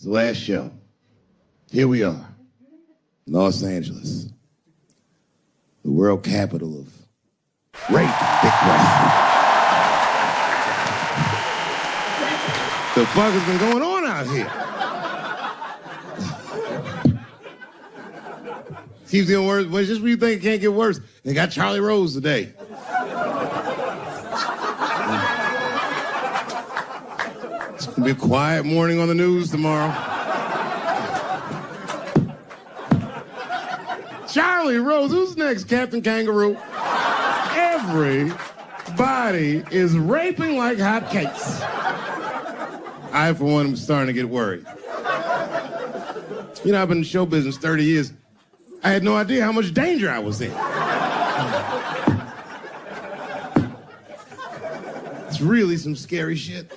It's the last show. Here we are, Los Angeles, the world capital of rape, big breath. The fuck has been going on out here? Keeps getting worse. But just when you think it can't get worse, they got Charlie Rose today. It's gonna be a quiet morning on the news tomorrow. Charlie Rose, who's next? Captain Kangaroo. Everybody is raping like hotcakes. I, for one, am starting to get worried. You know, I've been in show business 30 years. I had no idea how much danger I was in. It's really some scary shit.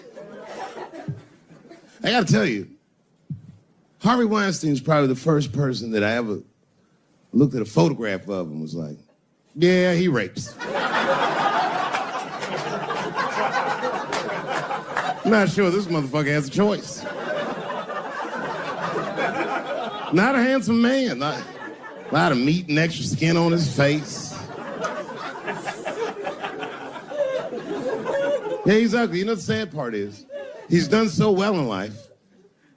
I gotta tell you, Harvey Weinstein's probably the first person that I ever looked at a photograph of and was like, yeah, he rapes. I'm not sure this motherfucker has a choice. Not a handsome man. A lot of meat and extra skin on his face. Yeah, he's ugly. You know, the sad part is, he's done so well in life,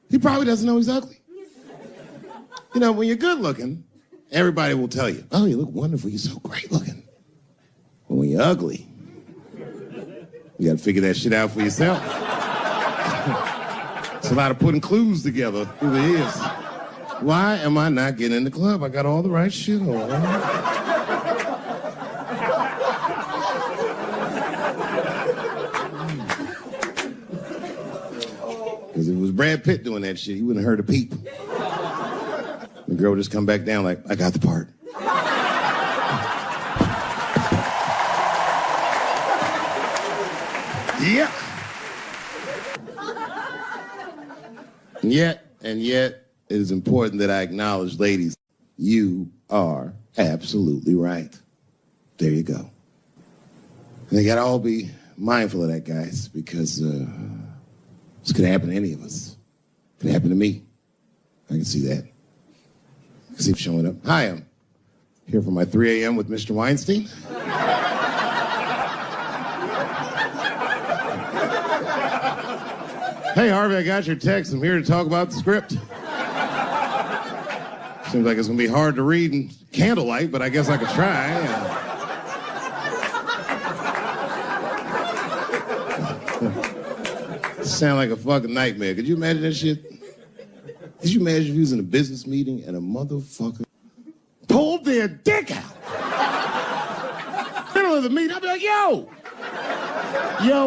he probably doesn't know he's ugly. You know, when you're good looking, everybody will tell you, oh, you look wonderful, you're so great looking. But when you're ugly, you gotta figure that shit out for yourself. It's a lot of putting clues together through the years. Why am I not getting in the club? I got all the right shit on. Because if it was Brad Pitt doing that shit, he wouldn't have heard a peep. The girl would just come back down like, I got the part. Yeah. And yet, it is important that I acknowledge, ladies, you are absolutely right. There you go. And they gotta all be mindful of that, guys, because this could happen to any of us. It could happen to me. I can see that. I can see him showing up. Hi, I'm here for my 3 a.m. with Mr. Weinstein. Hey, Harvey, I got your text. I'm here to talk about the script. Seems like it's going to be hard to read in candlelight, but I guess I could try. Sound like a fucking nightmare. Could you imagine that shit? Could you imagine if you was in a business meeting and a motherfucker pulled their dick out? Middle of the meeting, I'd be like, yo,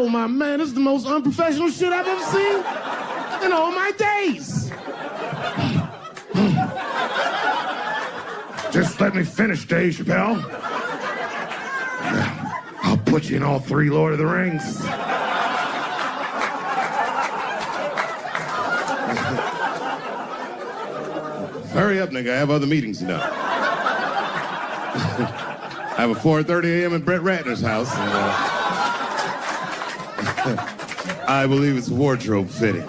my man, this is the most unprofessional shit I've ever seen in all my days. Just let me finish, Dave Chappelle. I'll put you in all 3 Lord of the Rings. Hurry up, nigga. I have other meetings tonight. I have a 4:30 a.m. at Brett Ratner's house. I believe it's wardrobe fitting.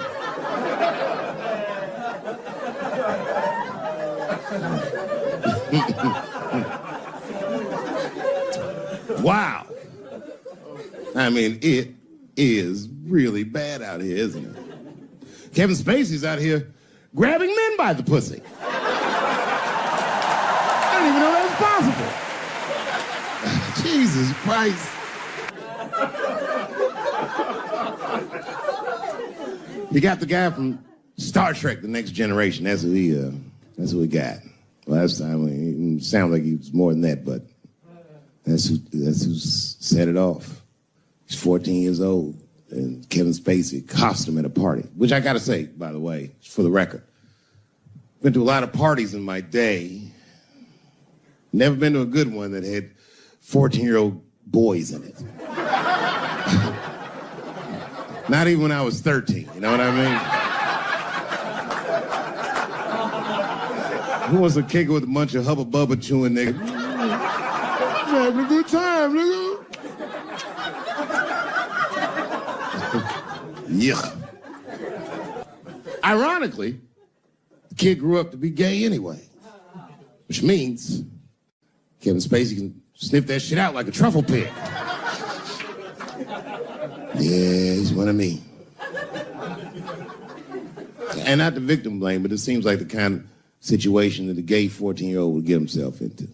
Wow. I mean, it is really bad out here, isn't it? Kevin Spacey's out here grabbing men by the pussy. I didn't even know that was possible. Jesus Christ. You got the guy from Star Trek, The Next Generation. That's who we got. Last time, it sounded like he was more than that, but that's who set it off. He's 14 years old, and Kevin Spacey accosted him at a party, which I gotta say, by the way, for the record, been to a lot of parties in my day. Never been to a good one that had 14-year-old boys in it. Not even when I was 13, you know what I mean? Who wants to kick it with a bunch of hubba bubba chewing niggas? Having a good time, nigga. Yeah. Ironically, the kid grew up to be gay anyway, which means Kevin Spacey can sniff that shit out like a truffle pig. Yeah, he's one of me. And not the victim blame, but it seems like the kind of situation that a gay 14-year-old would get himself into.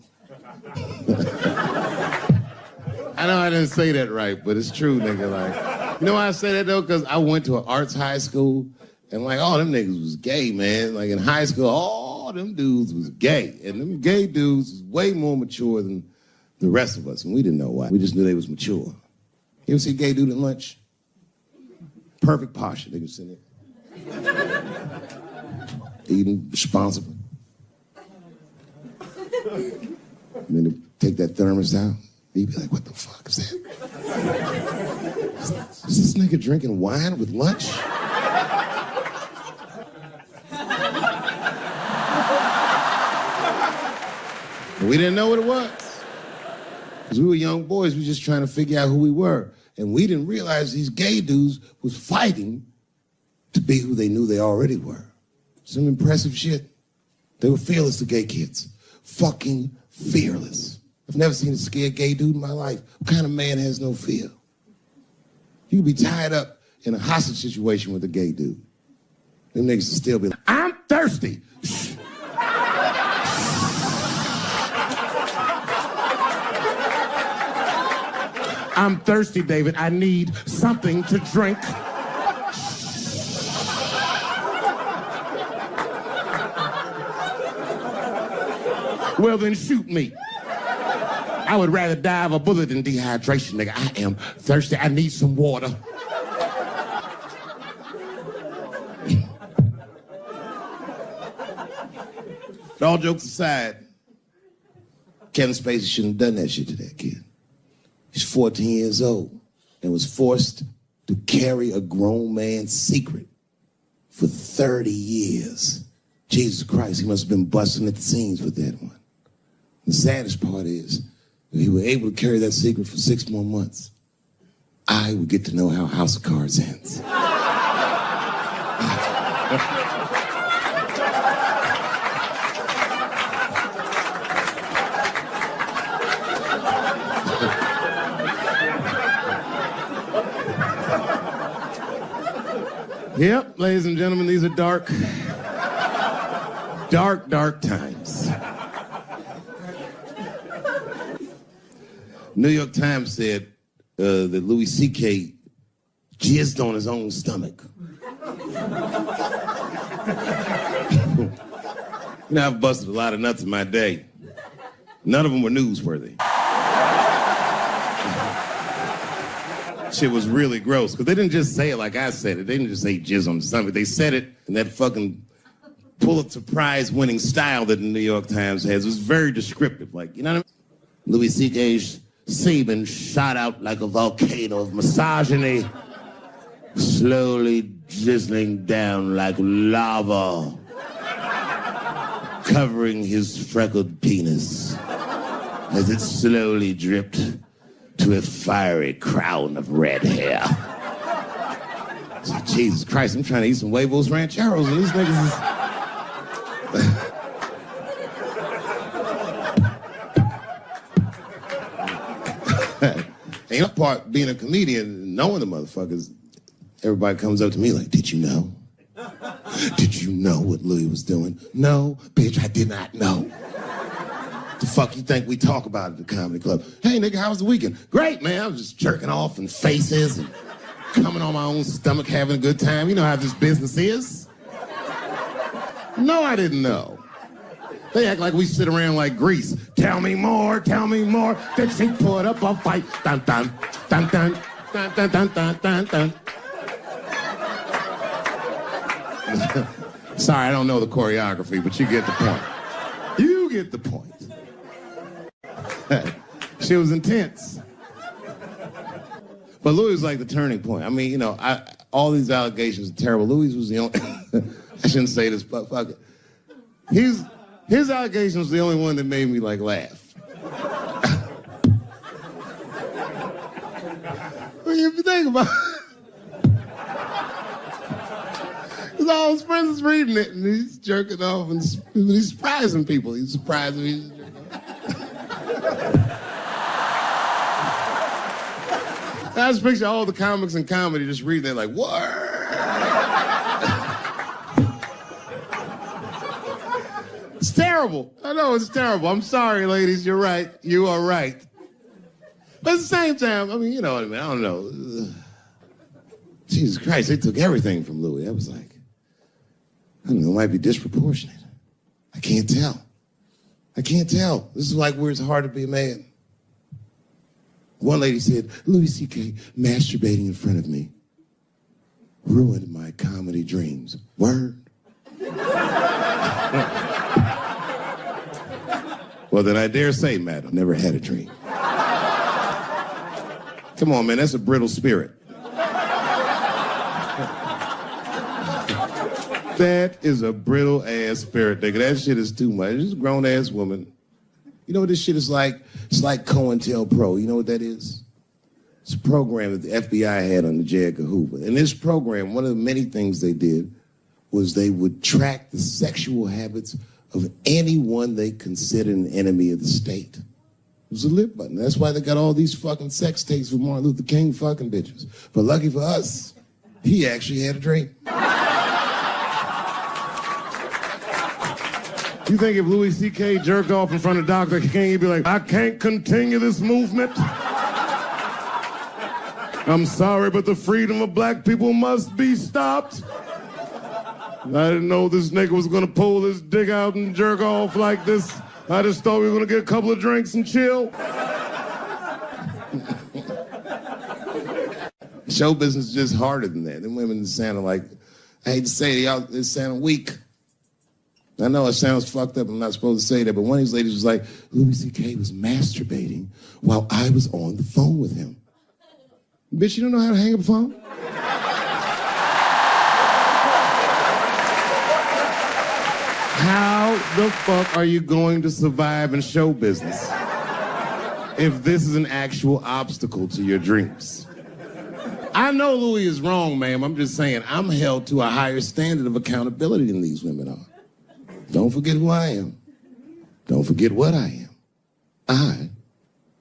I know I didn't say that right, but it's true, nigga. Like, you know why I say that, though? Because I went to an arts high school, and, like, all them niggas was gay, man. Like, in high school, all them dudes was gay. And them gay dudes was way more mature than the rest of us, and we didn't know why. We just knew they was mature. You ever see a gay dude at lunch? Perfect posture, nigga sitting there. Eating responsibly. And then they take that thermos out. You'd be like, what the fuck is that? Is this nigga drinking wine with lunch? And we didn't know what it was. Because we were young boys, we were just trying to figure out who we were. And we didn't realize these gay dudes was fighting to be who they knew they already were. Some impressive shit. They were fearless, the gay kids. Fucking fearless. I've never seen a scared gay dude in my life. What kind of man has no fear? You could be tied up in a hostage situation with a gay dude. Them niggas would still be like, I'm thirsty. I'm thirsty, David. I need something to drink. Well, then shoot me. I would rather die of a bullet than dehydration, nigga. I am thirsty. I need some water. But all jokes aside, Kevin Spacey shouldn't have done that shit to that kid. He's 14 years old and was forced to carry a grown man's secret for 30 years. Jesus Christ, he must have been busting at the seams with that one. The saddest part is, if he were able to carry that secret for 6 more months, I would get to know how House of Cards ends. Yep, ladies and gentlemen, these are dark times. New York Times said that Louis C.K. jizzed on his own stomach. You know, I've busted a lot of nuts in my day. None of them were newsworthy. Shit was really gross, because they didn't just say it like I said it. They didn't just say jizz on the stomach. They said it in that fucking Pulitzer Prize-winning style that the New York Times has. It was very descriptive, like, you know what I mean? Louis C.K.'s semen shot out like a volcano of misogyny, slowly drizzling down like lava, covering his freckled penis as it slowly dripped to a fiery crown of red hair. So, Jesus Christ, I'm trying to eat some huevos rancheros, and these niggas is... And you know, part being a comedian, knowing the motherfuckers, everybody comes up to me like, did you know? Did you know what Louis was doing? No, bitch, I did not know. The fuck you think we talk about at the comedy club? Hey, nigga, how was the weekend? Great, man. I was just jerking off in faces and coming on my own stomach, having a good time. You know how this business is. No, I didn't know. They act like we sit around like Grease. Tell me more, that she put up a fight. Dun, dun, dun, dun, dun, dun, dun, dun, dun, dun. Sorry, I don't know the choreography, but you get the point. You get the point. She was intense. But Louis was like the turning point. I mean, you know, all these allegations are terrible. Louis was the only... I shouldn't say this, but fuck it. His allegation was the only one that made me, like, laugh. Well, if you think about it, Because all his friends is reading it, and he's jerking off, and he's surprising people. He's surprising me. He's jerking off. I just picture all the comics in comedy just reading it like, what? It's terrible. I know it's terrible. I'm sorry, ladies. You're right. You are right. But at the same time, I mean, you know what I mean? I don't know. Jesus Christ, they took everything from Louis. I was like, I don't know, it might be disproportionate. I can't tell. I can't tell. This is like where it's hard to be a man. One lady said, Louis C.K. masturbating in front of me ruined my comedy dreams. Word. Well, then I dare say, madam, never had a dream. Come on, man, that's a brittle spirit. That is a brittle-ass spirit, nigga. That shit is too much. This is a grown-ass woman. You know what this shit is like? It's like COINTELPRO. You know what that is? It's a program that the FBI had on the J. Edgar Hoover. In this program, one of the many things they did was they would track the sexual habits of anyone they considered an enemy of the state. It was a lip button. That's why they got all these fucking sex tapes for Martin Luther King fucking bitches. But lucky for us, he actually had a dream. You think if Louis C.K. jerked off in front of Dr. King, he'd be like, I can't continue this movement? I'm sorry, but the freedom of black people must be stopped. I didn't know this nigga was gonna pull his dick out and jerk off like this. I just thought we were gonna get a couple of drinks and chill. Show business is just harder than that. Them women sound like, I hate to say it, y'all, they sound weak. I know it sounds fucked up, I'm not supposed to say that, but one of these ladies was like, Louis C.K. was masturbating while I was on the phone with him. Bitch, you don't know how to hang up a phone? How the fuck are you going to survive in show business if this is an actual obstacle to your dreams? I know Louis is wrong, ma'am. I'm just saying I'm held to a higher standard of accountability than these women are. Don't forget who I am. Don't forget what I am. I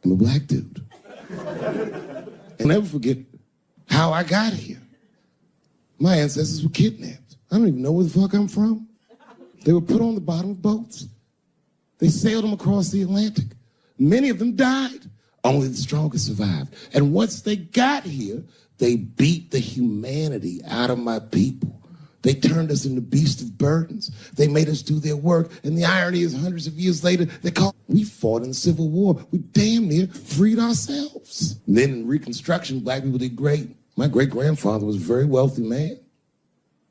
am a black dude. And never forget how I got here. My ancestors were kidnapped. I don't even know where the fuck I'm from. They were put on the bottom of boats. They sailed them across the Atlantic. Many of them died. Only the strongest survived. And once they got here, they beat the humanity out of my people. They turned us into beasts of burdens. They made us do their work. And the irony is, hundreds of years later, we fought in the Civil War. We damn near freed ourselves. And then in Reconstruction, black people did great. My great-grandfather was a very wealthy man.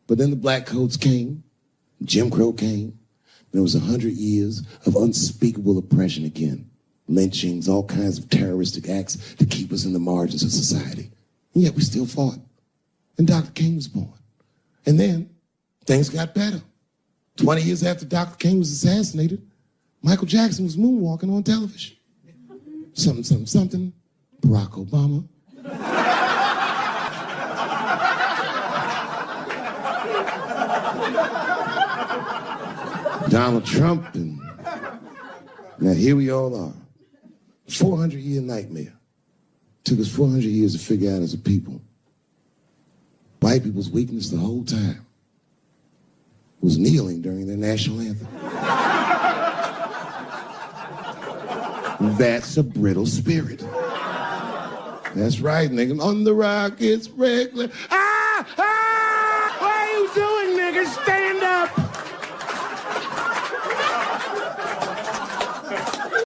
But then the black codes came, Jim Crow came, and it was 100 years of unspeakable oppression again. Lynchings, all kinds of terroristic acts to keep us in the margins of society. And yet we still fought. And Dr. King was born. And then things got better. 20 years after Dr. King was assassinated, Michael Jackson was moonwalking on television. Something, something, something, Barack Obama. Donald Trump, and now here we all are. 400-year nightmare. Took us 400 years to figure out as a people. White people's weakness the whole time was kneeling during their national anthem. That's a brittle spirit. That's right, nigga. On the rock, it's regular.